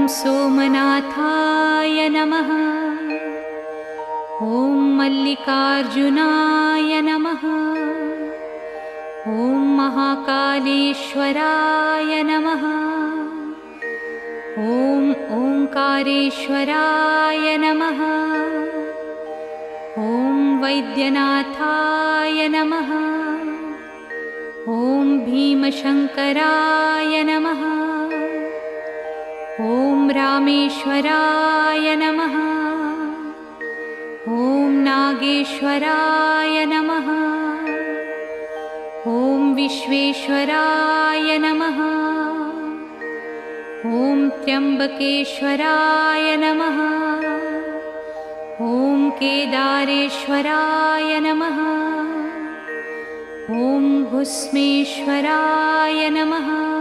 सोमनाथाय नमः। ॐ मल्लिकार्जुनाय नमः। ॐ महाकालेश्वराय नमः। ॐ ओंकारेश्वराय नमः। ॐ वैद्यनाथाय नमः। ॐ भीमशंकराय नमः। ॐ रामेश्वराय नमः। ॐ नागेश्वराय नमः। ॐ विश्वेश्वराय नमः। ॐ त्र्यंबकेश्वराय नमः। ॐ केदारेश्वराय नमः। ॐ भुस्मेश्वराय नमः।